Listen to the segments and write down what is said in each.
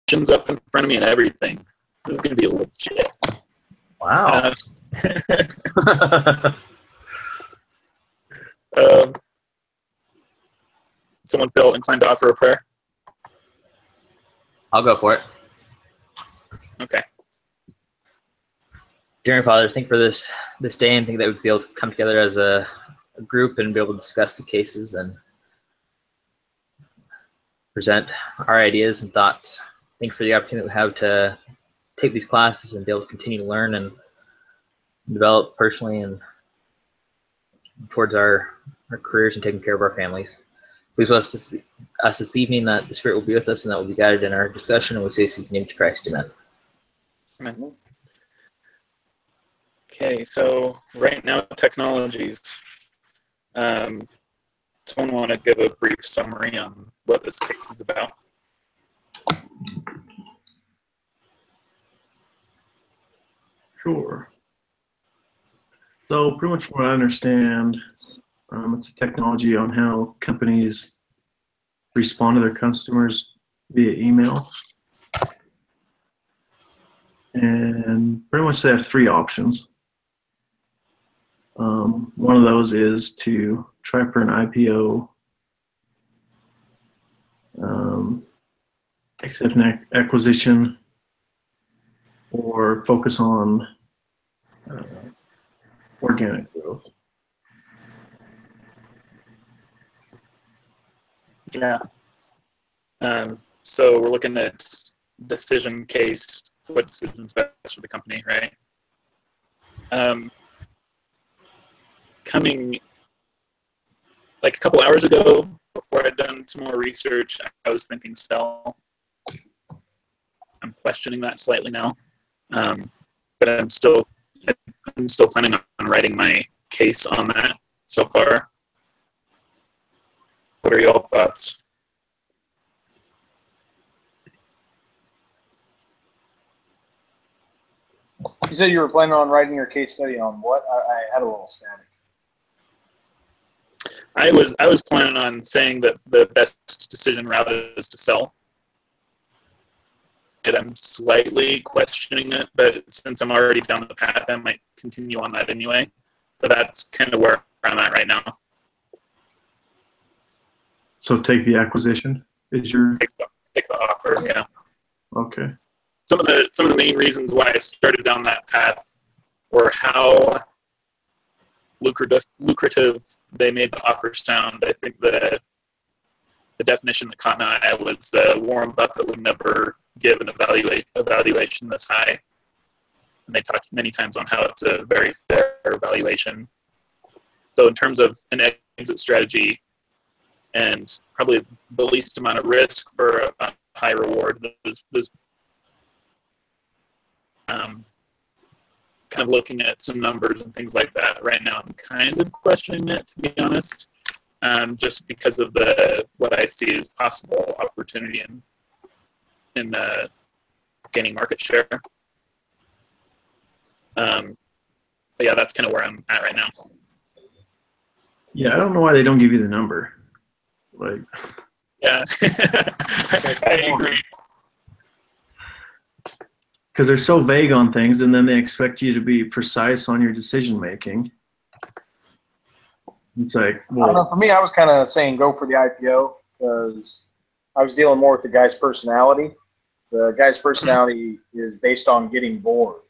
questions up in front of me and everything. This is going to be legit. Wow. Someone feel inclined to offer a prayer? I'll go for it. Okay. Dear Father, thank you for this day, and think that we'd be able to come together as a group and be able to discuss the cases and present our ideas and thoughts. Thank you for the opportunity that we have to take these classes and be able to continue to learn and develop personally and towards our careers and taking care of our families. Please bless us this evening, that the Spirit will be with us and that we'll be guided in our discussion, and we say, in the name of Christ, amen. Amen. Okay, so right now, technologies. Someone want to give a brief summary on what this case is about? Sure. So pretty much what I understand, it's a technology on how companies respond to their customers via email. And pretty much they have three options. One of those is to try for an IPO, accept an acquisition, or focus on organic growth. Yeah. So we're looking at decision case, what decision's best for the company, right? Coming like a couple hours ago, before I'd done some more research, I was thinking sell. I'm questioning that slightly now, but I'm still planning on writing my case on that so far. What are y'all thoughts? You said you were planning on writing your case study on what? I had a little static. I was planning on saying that the best decision route is to sell. And I'm slightly questioning it, but since I'm already down the path, I might continue on that anyway. But that's kind of where I'm at right now. So take the acquisition is your Take the offer, yeah. okay. Some of the main reasons why I started down that path were how lucrative they made the offer sound. I think the definition that caught my eye was Warren Buffett would never give an evaluation this high. And they talked many times on how it's a very fair valuation. So in terms of an exit strategy and probably the least amount of risk for a high reward, was kind of looking at some numbers and things like that. Right now I'm kind of questioning it, to be honest, just because of what I see as possible opportunity in gaining market share. But yeah, that's kind of where I'm at right now. Yeah, I don't know why they don't give you the number. Like, yeah, I agree. Because they're so vague on things, and then they expect you to be precise on your decision making. It's like, well, I don't know. For me, I was kind of saying go for the IPO because I was dealing more with the guy's personality. The guy's personality is based on getting bored.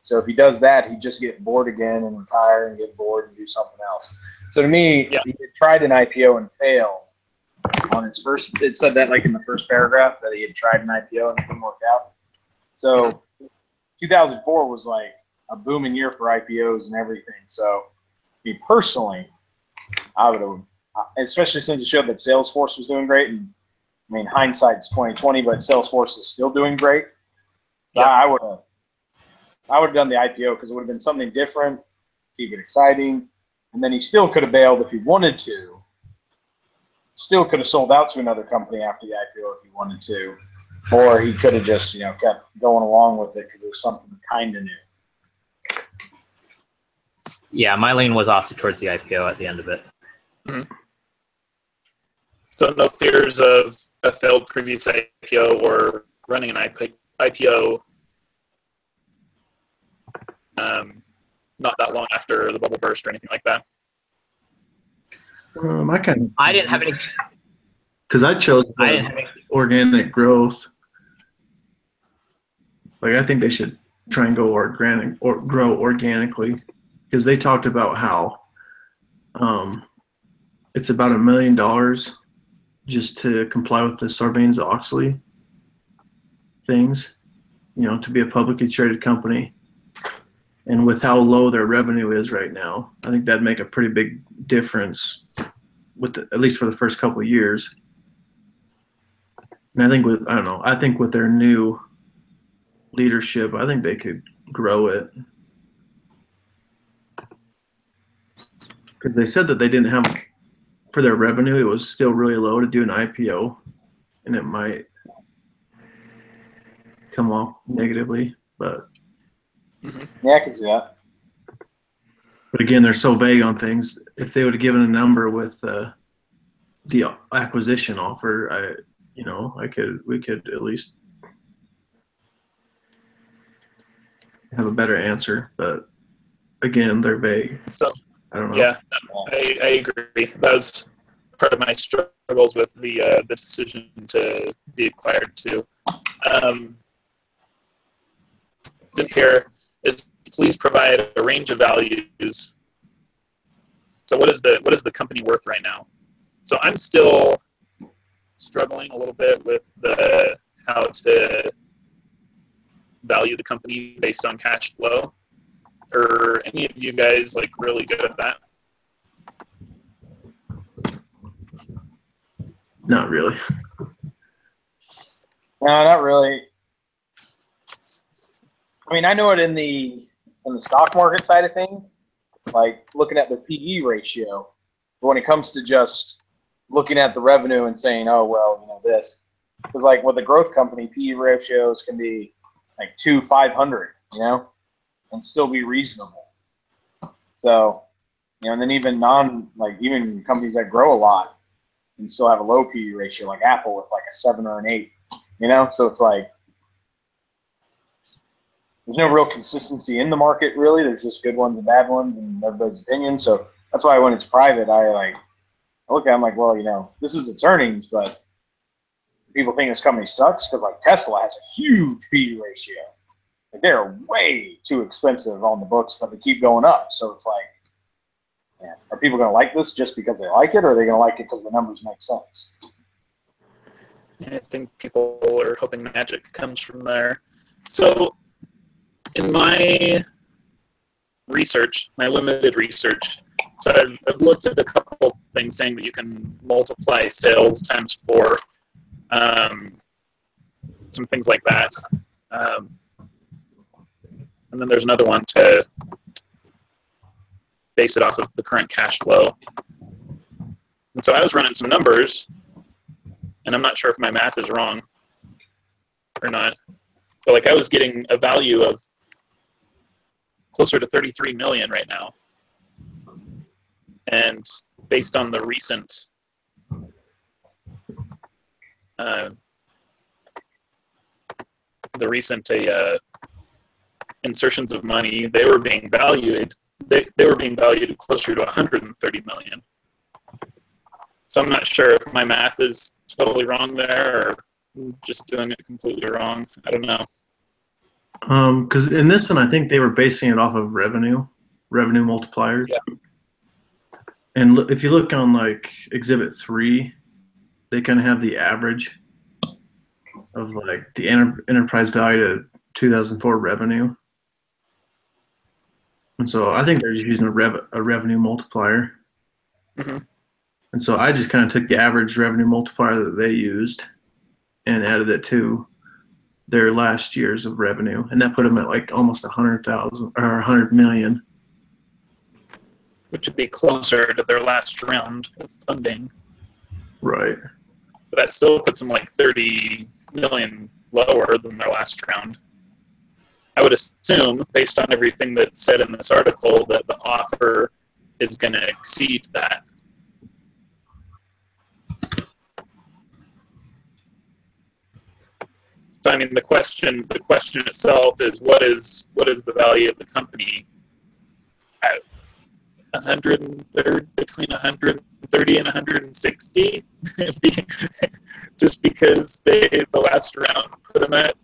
So if he does that, he'd just get bored again and retire and get bored and do something else. So to me, yeah. He had tried an IPO and failed on his first. It said that like in the first paragraph that he had tried an IPO and it didn't work out. So 2004 was like a booming year for IPOs and everything. So me personally, I would have, especially since it showed that Salesforce was doing great. And I mean, hindsight's 2020, but Salesforce is still doing great. Yeah. I would have done the IPO because it would have been something different, keep it exciting, and then he still could have bailed if he wanted to. Still could have sold out to another company after the IPO if he wanted to, or he could have just kept going along with it because it was something kind of new. Yeah, my lean was also towards the IPO at the end of it. Mm-hmm. So no fears of a failed previous IPO or running an IPO not that long after the bubble burst or anything like that. I didn't have any. Because I chose I didn't have any. organic growth. Like, I think they should try and go organic or grow organically, because they talked about how it's about $1 million just to comply with the Sarbanes-Oxley things, to be a publicly traded company. And with how low their revenue is right now, I think that'd make a pretty big difference at least for the first couple of years. And I think with their new leadership, I think they could grow it. Because they said that they didn't have, for their revenue, it was still really low to do an IPO, and it might come off negatively, but Yeah, I can see that. But again, they're so vague on things. If they would have given a number with the acquisition offer, we could at least have a better answer. But again, they're vague. So I don't know. yeah, I agree. That was part of my struggles with the decision to be acquired too. In here is please provide a range of values. So what is the company worth right now? So I'm still struggling a little bit with how to value the company based on cash flow. Are any of you guys really good at that? Not really. No, not really. I mean, I know it in the stock market side of things, like looking at the PE ratio. But when it comes to just looking at the revenue and saying, oh, well, this, because with a growth company, PE ratios can be 2-500, and still be reasonable. So, and then even even companies that grow a lot and still have a low PE ratio, like Apple with a 7 or an 8, so it's there's no real consistency in the market, really. There's just good ones and bad ones, and everybody's opinion. So that's why when it's private, I look at it, I'm like, well, this is its earnings, but people think this company sucks because Tesla has a huge PE ratio. They're way too expensive on the books, but they keep going up. So it's are people going to like this just because they like it, or are they going to like it because the numbers make sense? I think people are hoping magic comes from there. So in my research, my limited research, so I've looked at a couple things saying that you can multiply sales times 4, some things like that. And then there's another one to base it off of the current cash flow. And so I was running some numbers, and I'm not sure if my math is wrong or not, but I was getting a value of closer to 33 million right now. And based on the recent insertions of money, they were being valued closer to 130 million. So I'm not sure if my math is totally wrong there, or just doing it completely wrong. I don't know. Because in this one, I think they were basing it off of revenue multipliers. Yeah. And if you look on Exhibit 3, they kind of have the average of the enterprise value to 2004 revenue. And so I think they're just using a revenue multiplier. Mm-hmm. And so I just kind of took the average revenue multiplier that they used and added it to their last years of revenue, and that put them at almost 100,000 or 100 million, which would be closer to their last round of funding. Right. But that still puts them 30 million lower than their last round. I would assume, based on everything that's said in this article, that the offer is going to exceed that. So I mean, the question itself is what is the value of the company at 130, between 130 and 160, just because the last round put them at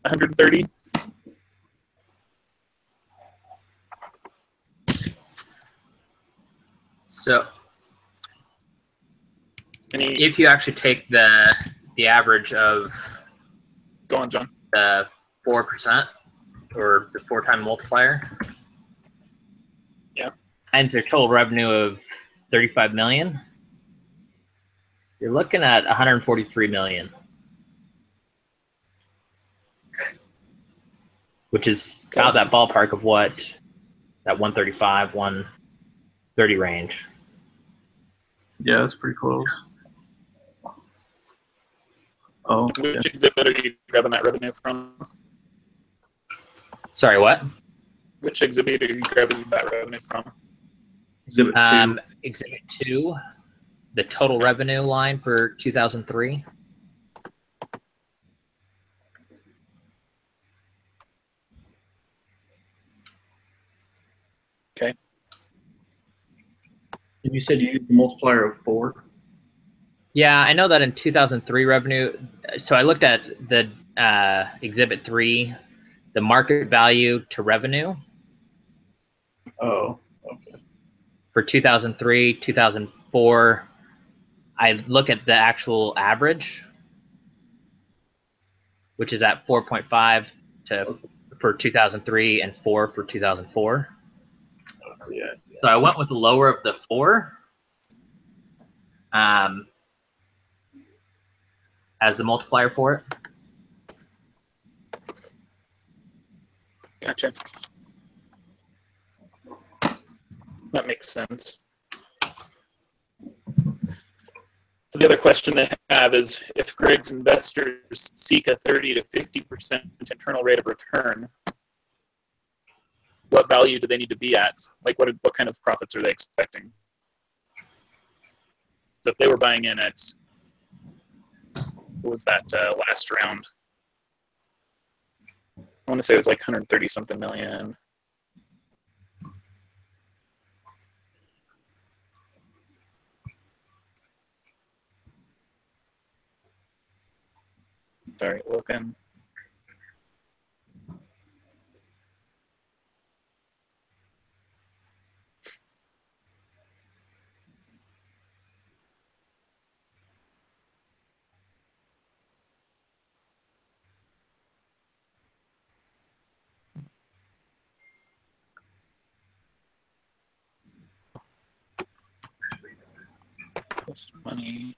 130. So Any, if you actually take the average of go on, John. the 4% or the 4-time multiplier, Yeah. and their total revenue of 35 million, you're looking at 143 million, which is about that ballpark of what that 135, 130 range. Yeah, that's pretty close. Oh, yeah. Which exhibit are you grabbing that revenue from? Sorry, what? Which exhibit are you grabbing that revenue from? Exhibit 2. Exhibit 2, the total revenue line for 2003. Okay. You said you used the multiplier of 4? Yeah, I know that in 2003 revenue. So I looked at the Exhibit 3, the market value to revenue Oh, okay. for 2003, 2004. I look at the actual average, which is at 4.5 for 2003 and 4 for 2004. Yeah. So I went with the lower of the 4 as the multiplier for it. Gotcha. That makes sense. So the other question they have is, if Greg's investors seek a 30 to 50% internal rate of return, what value do they need to be at? Like, what kind of profits are they expecting? So if they were buying in at, what was that last round? I want to say it was like 130 something million. Sorry, looking. Cost of money.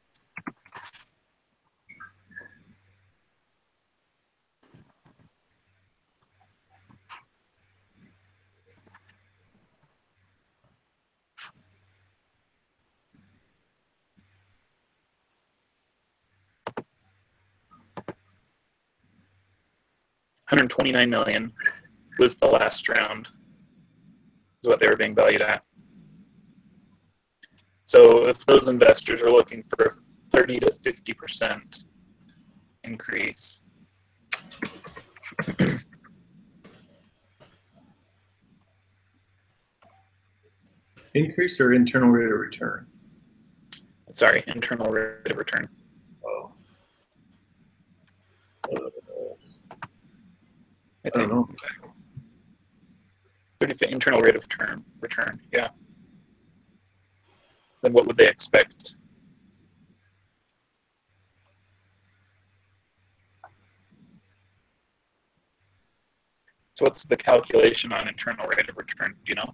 $129 million was the last round, is what they were being valued at. So if those investors are looking for a 30 to 50% increase, Increase or internal rate of return? sorry, internal rate of return. Oh. I don't know. 30 internal rate of return, yeah. Then what would they expect? So what's the calculation on internal rate of return? Do you know?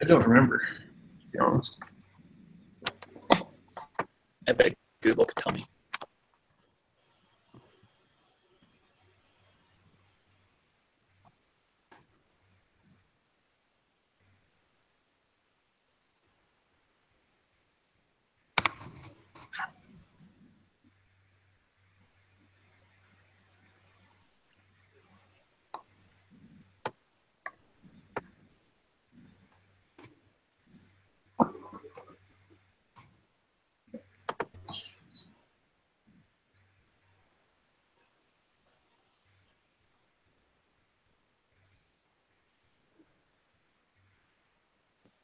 I don't remember, to be honest. I bet Google could tell me.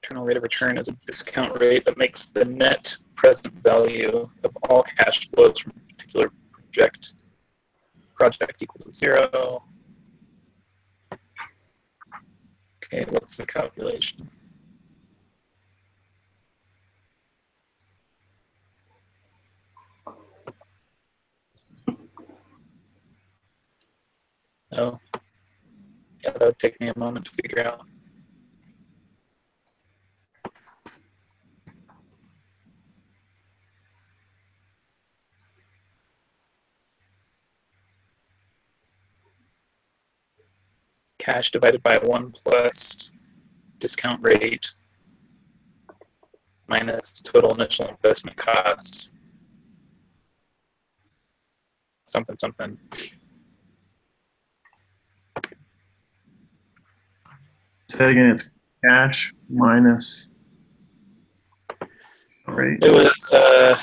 Internal rate of return is a discount rate that makes the net present value of all cash flows from a particular project equal to 0. Okay, what's the calculation? Oh, yeah, that would take me a moment to figure out. Cash divided by 1 plus discount rate minus total initial investment cost. Something, something. Say again, it's cash minus rate. It was, oh,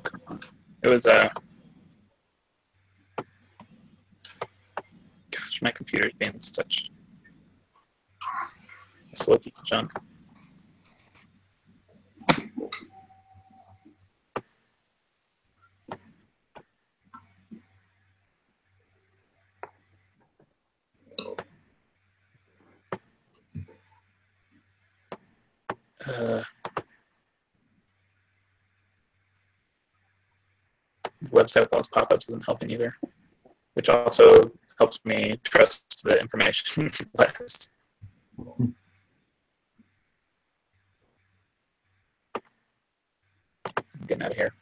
come on. It was, gosh, my computer's being such a slow piece of junk. Website with all its pop-ups isn't helping either, which also helps me trust the information less. I'm getting out of here.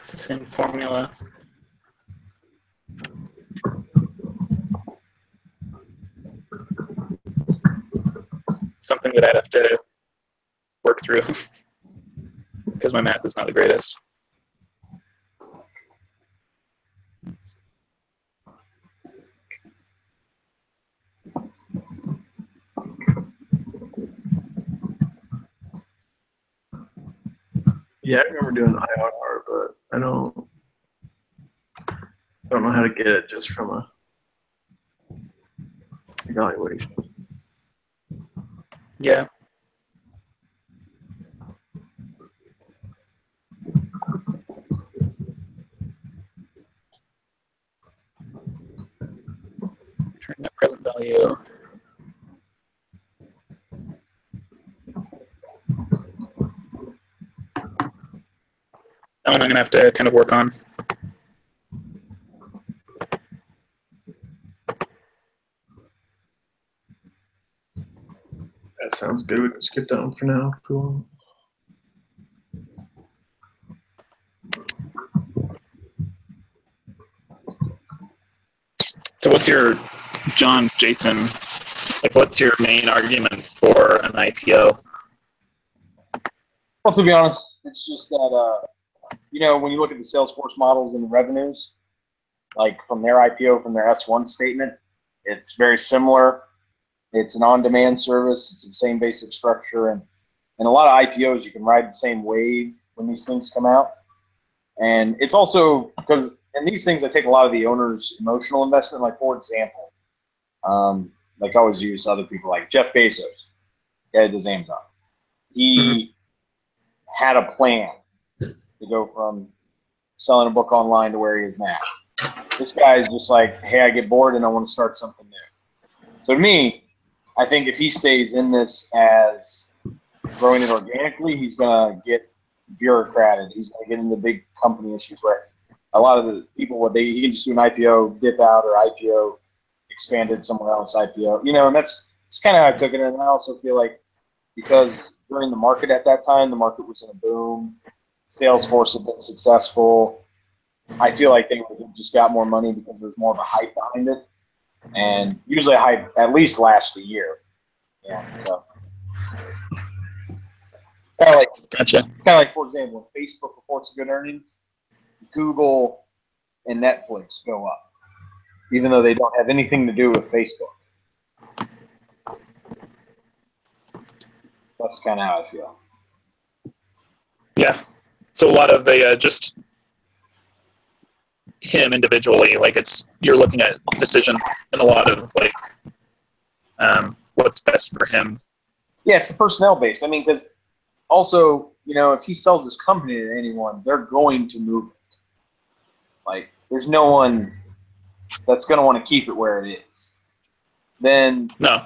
Same formula. Something that I'd have to work through because my math is not the greatest. Yeah, I remember doing IRR, but I don't know how to get it just from a evaluation. Yeah. Return net present value. That one I'm gonna have to kind of work on. That sounds good. We can skip that one for now if we want. So what's your, John, Jason, like what's your main argument for an IPO? Well, to be honest, it's just that, you know, when you look at the Salesforce models and the revenues, like from their IPO, from their S1 statement, it's very similar. It's an on-demand service. It's the same basic structure. And a lot of IPOs, you can ride the same wave when these things come out. And it's also because, and these things, I take a lot of the owner's emotional investment. Like, for example, like I always use other people, like Jeff Bezos, guy that does Amazon. He had a plan to go from selling a book online to where he is now. This guy is just like, hey, I get bored and I want to start something new. So to me, I think if he stays in this as growing it organically, he's going to get bureaucrated. He's going to get into big company issues where a lot of the people, he can just do an IPO, dip out, or IPO, expanded somewhere else, IPO. And that's kind of how I took it. And I also feel like because during the market at that time, the market was in a boom. Salesforce had been successful. I feel like they would have just got more money because there's more of a hype behind it. And usually a hype at least lasts a year. Yeah, so. Kind of like, Gotcha. for example, when Facebook reports good earnings, Google and Netflix go up, even though they don't have anything to do with Facebook. That's kind of how I feel. Yeah. So a lot of just him individually, like you're looking at decision and a lot of like what's best for him. Yeah, it's the personnel base. I mean, because also, if he sells his company to anyone, they're going to move it. Like, there's no one that's going to want to keep it where it is. Then, No,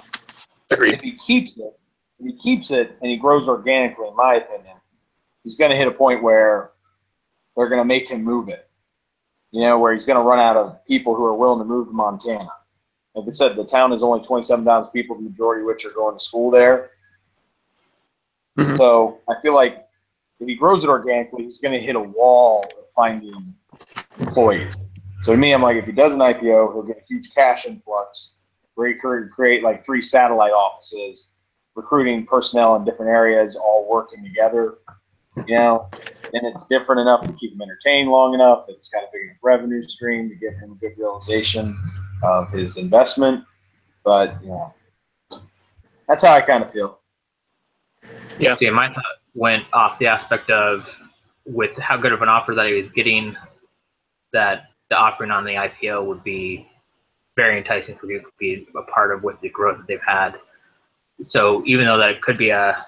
agreed. If he keeps it and he grows organically, in my opinion, he's going to hit a point where they're going to make him move it. Where he's going to run out of people who are willing to move to Montana. Like I said, the town is only 27,000 people, the majority of which are going to school there. Mm-hmm. So I feel like if he grows it organically, he's going to hit a wall of finding employees. So to me, I'm like, if he does an IPO, he'll get a huge cash influx where he could create like 3 satellite offices, recruiting personnel in different areas, all working together. And it's different enough to keep him entertained long enough. It's got a big enough revenue stream to give him a good realization of his investment. But, that's how I kind of feel. Yeah. See, my thought went off the aspect of with how good of an offer that he was getting, that the offering on the IPO would be very enticing for people to be a part of with the growth that they've had. So even though that could be a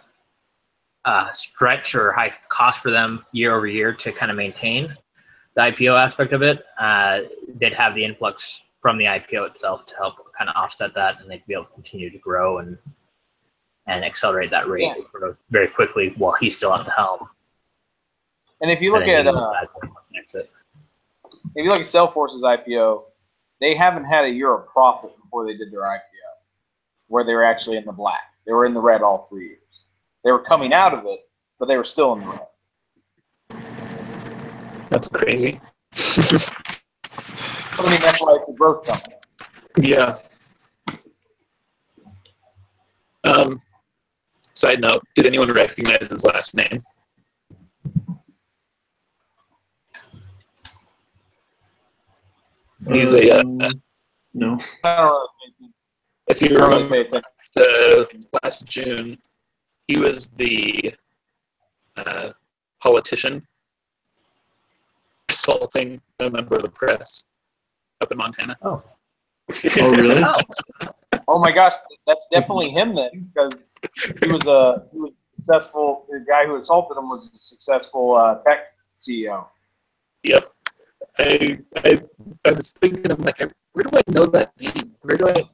stretch or high cost for them year over year to kind of maintain the IPO aspect of it, they'd have the influx from the IPO itself to help kind of offset that, and they'd be able to continue to grow and accelerate that rate of growth very quickly while he's still at the helm. And if you look at Salesforce's IPO, they haven't had a year of profit before they did their IPO, where they were actually in the black. They were in the red all 3 years. They were coming out of it, but they were still in the red. That's crazy. I mean, that's why it's a growth company. Yeah. Side note, did anyone recognize his last name? He's no. If you remember, last June, he was the politician assaulting a member of the press up in Montana. Oh. Oh, really? Oh my gosh, that's definitely him then, because he was successful. The guy who assaulted him was a successful tech CEO. Yep. I was thinking, I'm like, where do I know that name? Where do I?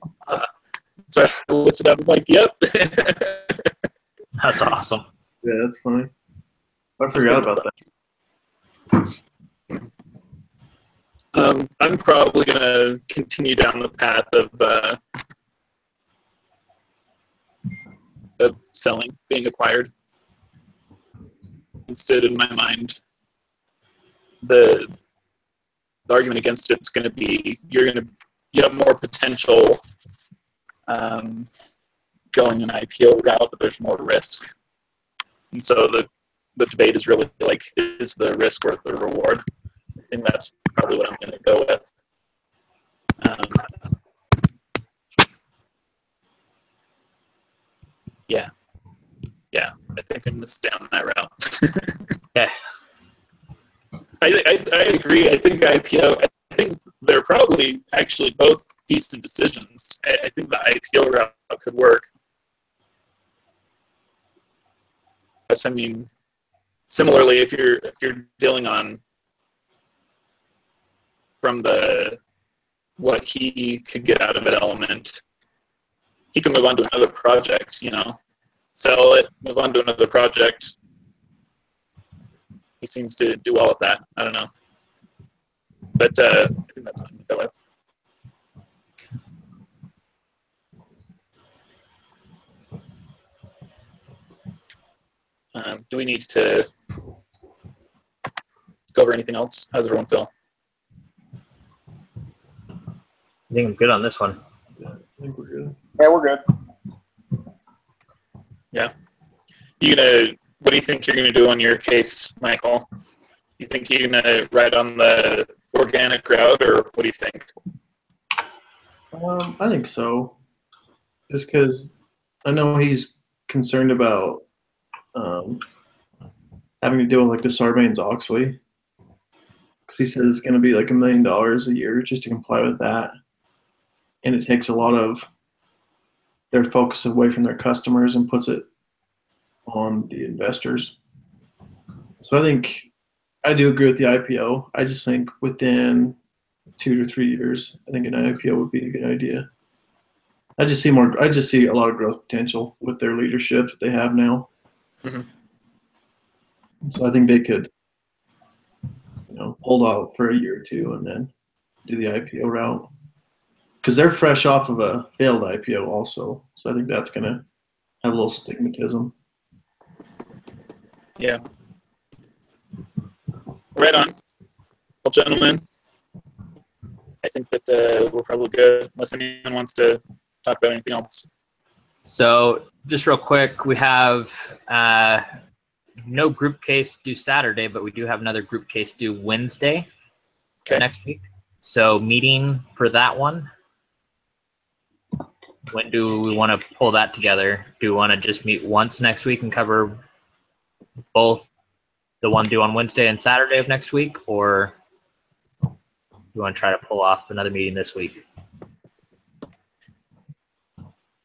So I looked it up. I'm like, yep. That's awesome. Yeah, that's funny. I forgot about that. I'm probably gonna continue down the path of selling, being acquired. Instead, in my mind, the argument against it's going to be you have more potential going an IPO route, but there's more risk. And so the debate is really like, is the risk worth the reward? I think that's probably what I'm going to go with. Yeah, I think I'm going to stay on that route. Yeah. I agree. I think IPO, I think they're probably actually both decent decisions. I think the IPO route could work. I mean, similarly, if you're dealing on from what he could get out of it element, he can move on to another project, sell it, move on to another project. He seems to do well at that. I don't know. But I think that's what I'm going to go with. Do we need to go over anything else? How's everyone feel? I think I'm good on this one. I think we're good. Yeah, we're good. What do you think you're gonna do on your case, Michael? You think you're gonna ride on the organic route, or what do you think? I think so. Just because I know he's concerned about having to deal with like the Sarbanes-Oxley, because he says it's going to be like $1 million a year just to comply with that, and it takes a lot of their focus away from their customers and puts it on the investors. So I think I do agree with the IPO. I just think within 2 to 3 years, I think an IPO would be a good idea. I just see a lot of growth potential with their leadership that they have now. Mm-hmm. So I think they could, hold out for a year or two and then do the IPO route, because they're fresh off of a failed IPO also. So I think that's going to have a little stigmatism. Yeah. Right on. Well, gentlemen, I think that we're probably good, unless anyone wants to talk about anything else. So just real quick, we have no group case due Saturday, but we do have another group case due Wednesday next week. So meeting for that one. When do we want to pull that together? Do we want to just meet once next week and cover both the one due on Wednesday and Saturday of next week, or do you want to try to pull off another meeting this week?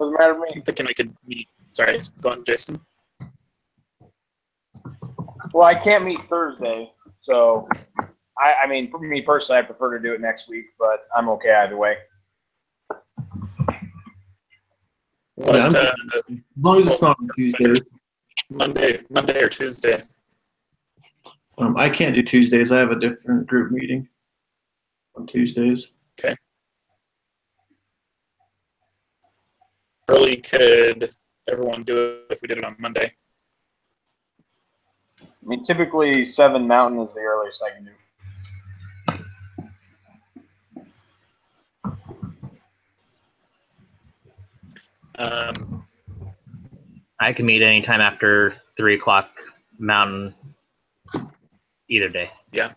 Doesn't matter to me. I'm thinking we could meet. Sorry, go on, Jason. Well, I can't meet Thursday, so I mean, for me personally, I prefer to do it next week, but I'm okay either way. What, As long as it's not on Tuesdays. Monday or Tuesday? I can't do Tuesdays. I have a different group meeting on Tuesdays. Okay. Early could everyone do it if we did it on Monday? I mean, typically 7 Mountain is the earliest I can do. I can meet anytime after 3 o'clock Mountain, either day. Yeah.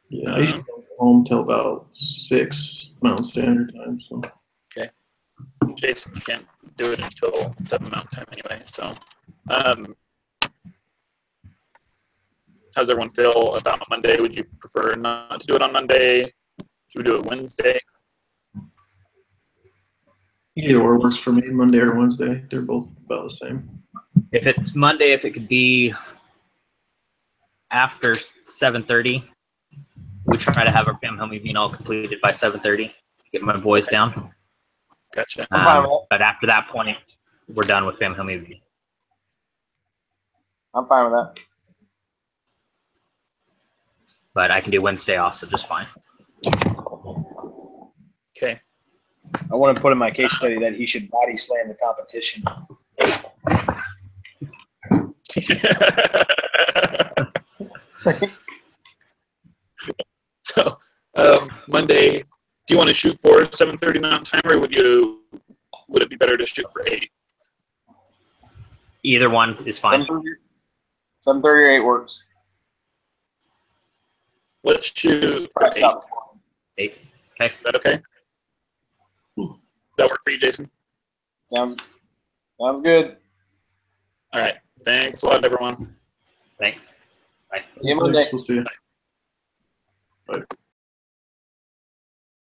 Yeah, I usually don't go home till about 6 Mountain Standard Time. So. Okay. Jason can't do it until 7 Mountain Time anyway. So, how's everyone feel about Monday? Would you prefer not to do it on Monday? Should we do it Wednesday? Either or works for me, Monday or Wednesday. They're both about the same. If it's Monday, if it could be after 7:30, we try to have our family meeting all completed by 7:30. Get my boys down. Gotcha. I'm fine with that. But after that point, we're done with family meeting. I'm fine with that. But I can do Wednesday also just fine. Okay. I want to put in my case study that he should body slam the competition. So, Monday, do you want to shoot for 7:30 Mountain Time, or would it be better to shoot for 8? Either one is fine. 7:30 or 8 works. Let's shoot for 8. 8. Okay. Is that okay? Does that work for you, Jason? Sounds good. All right. Thanks a lot, everyone. Thanks. Bye. See you Monday. Thanks, we'll see you. Bye.